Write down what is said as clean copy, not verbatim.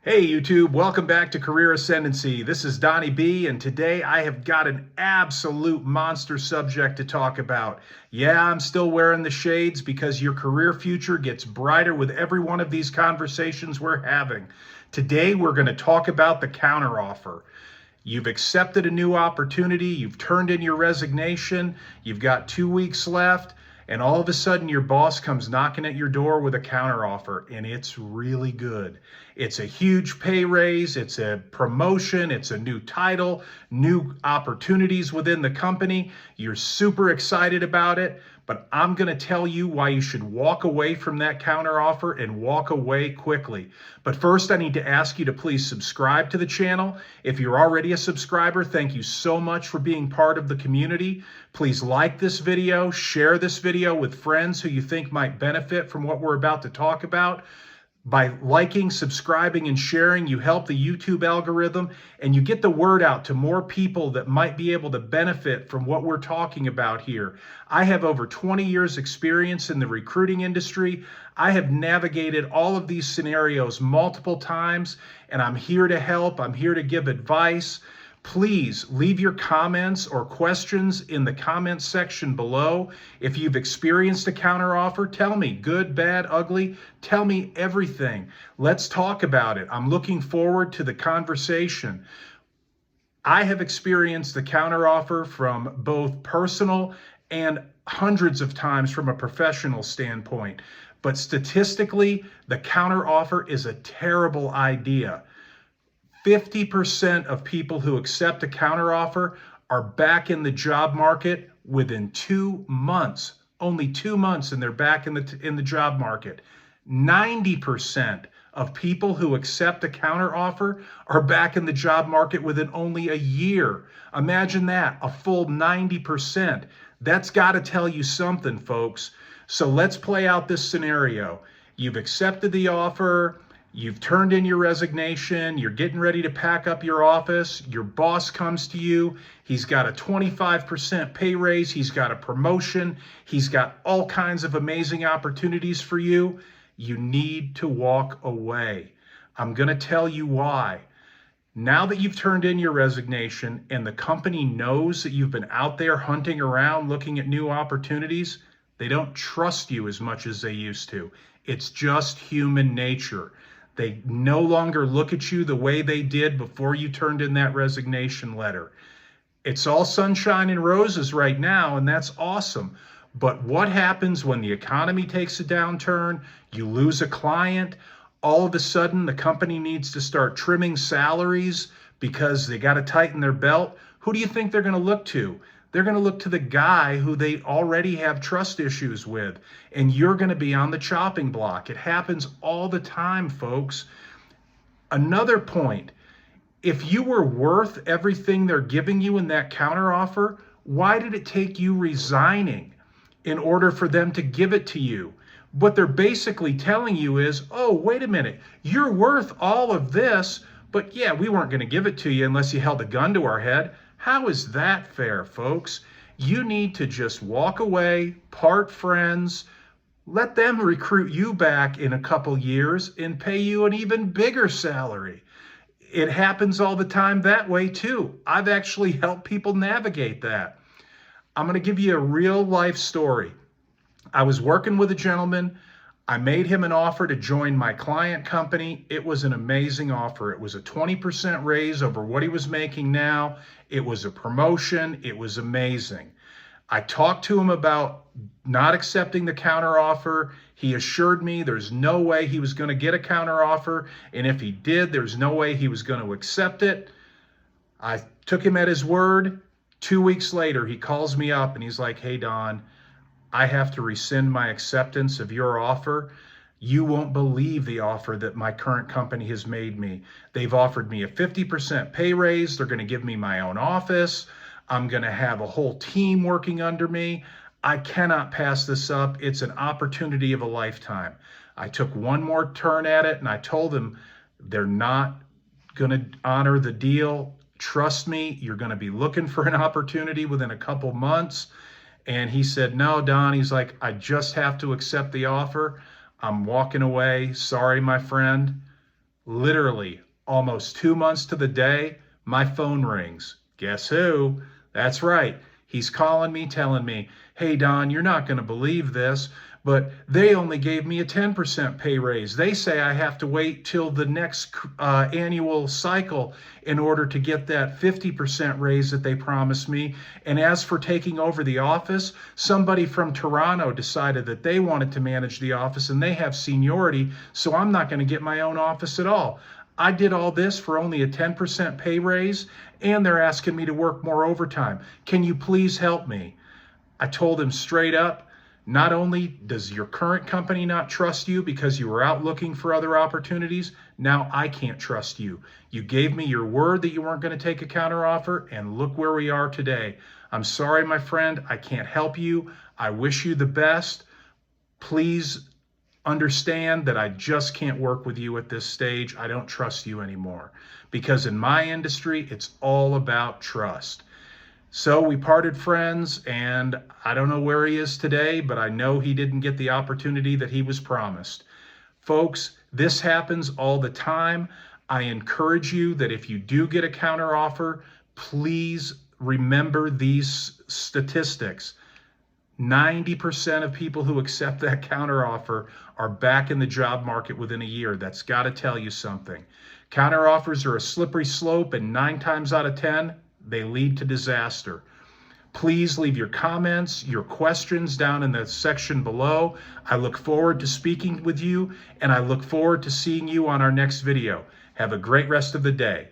Hey YouTube, welcome back to Career Ascendancy. This is Donnie B, and today I have got an absolute monster subject to talk about. Yeah, I'm still wearing the shades because your career future gets brighter with every one of these conversations we're having. Today we're going to talk about the counteroffer. You've accepted a new opportunity, you've turned in your resignation, you've got 2 weeks left, and all of a sudden your boss comes knocking at your door with a counteroffer, and it's really good. It's a huge pay raise, it's a promotion, it's a new title, new opportunities within the company. You're super excited about it, but I'm going to tell you why you should walk away from that counteroffer and walk away quickly. But first, I need to ask you to please subscribe to the channel. If you're already a subscriber, thank you so much for being part of the community. Please like this video, share this video with friends who you think might benefit from what we're about to talk about. By liking, subscribing, and sharing, you help the YouTube algorithm and you get the word out to more people that might be able to benefit from what we're talking about here. I have over 20 years experience in the recruiting industry. I have navigated all of these scenarios multiple times, and I'm here to help. I'm here to give advice. Please leave your comments or questions in the comments section below. If you've experienced a counteroffer, tell me, good, bad, ugly, tell me everything. Let's talk about it. I'm looking forward to the conversation. I have experienced the counteroffer from both personal and hundreds of times from a professional standpoint. But statistically, the counteroffer is a terrible idea. 50% of people who accept a counteroffer are back in the job market within 2 months. Only 2 months and they're back in the job market. 90% of people who accept a counteroffer are back in the job market within only a year. Imagine that, a full 90%. That's got to tell you something, folks. So let's play out this scenario. You've accepted the offer. You've turned in your resignation, you're getting ready to pack up your office, your boss comes to you, he's got a 25% pay raise, he's got a promotion, he's got all kinds of amazing opportunities for you. You need to walk away. I'm going to tell you why. Now that you've turned in your resignation and the company knows that you've been out there hunting around looking at new opportunities, they don't trust you as much as they used to. It's just human nature. They no longer look at you the way they did before you turned in that resignation letter. It's all sunshine and roses right now, and that's awesome. But what happens when the economy takes a downturn, you lose a client, all of a sudden the company needs to start trimming salaries because they got to tighten their belt? Who do you think they're going to look to? They're going to look to the guy who they already have trust issues with, and you're going to be on the chopping block. It happens all the time, folks. Another point, if you were worth everything they're giving you in that counteroffer, why did it take you resigning in order for them to give it to you? What they're basically telling you is, oh, wait a minute, you're worth all of this, but yeah, we weren't going to give it to you unless you held a gun to our head. How is that fair, folks? You need to just walk away, part friends, let them recruit you back in a couple years and pay you an even bigger salary. It happens all the time that way too. I've actually helped people navigate that. I'm going to give you a real life story. I was working with a gentleman. I made him an offer to join my client company. It was an amazing offer. It was a 20% raise over what he was making now. It was a promotion. It was amazing. I talked to him about not accepting the counteroffer. He assured me there's no way he was going to get a counteroffer, and if he did, there's no way he was going to accept it. I took him at his word. 2 weeks later, he calls me up and he's like, hey, Don, I have to rescind my acceptance of your offer. You won't believe the offer that my current company has made me. They've offered me a 50% pay raise. They're going to give me my own office. I'm going to have a whole team working under me. I cannot pass this up. It's an opportunity of a lifetime. I took one more turn at it and I told them they're not going to honor the deal. Trust me, you're going to be looking for an opportunity within a couple months. And he said, no, Don, he's like, I just have to accept the offer. I'm walking away. Sorry, my friend. Literally, almost 2 months to the day, my phone rings. Guess who? That's right. He's calling me, telling me, hey, Don, you're not going to believe this, but they only gave me a 10% pay raise. They say I have to wait till the next annual cycle in order to get that 50% raise that they promised me. And as for taking over the office, somebody from Toronto decided that they wanted to manage the office and they have seniority, so I'm not going to get my own office at all. I did all this for only a 10% pay raise, and they're asking me to work more overtime. Can you please help me? I told him straight up, not only does your current company not trust you because you were out looking for other opportunities, now I can't trust you. You gave me your word that you weren't going to take a counteroffer, and look where we are today. I'm sorry, my friend. I can't help you. I wish you the best. Please understand that I just can't work with you at this stage. I don't trust you anymore, because in my industry, it's all about trust. So we parted friends, and I don't know where he is today, but I know he didn't get the opportunity that he was promised. Folks, this happens all the time. I encourage you that if you do get a counteroffer, please remember these statistics. 90% of people who accept that counteroffer are back in the job market within a year. That's got to tell you something. Counteroffers are a slippery slope, and 9 times out of 10, they lead to disaster. Please leave your comments, your questions down in the section below. I look forward to speaking with you, and I look forward to seeing you on our next video. Have a great rest of the day.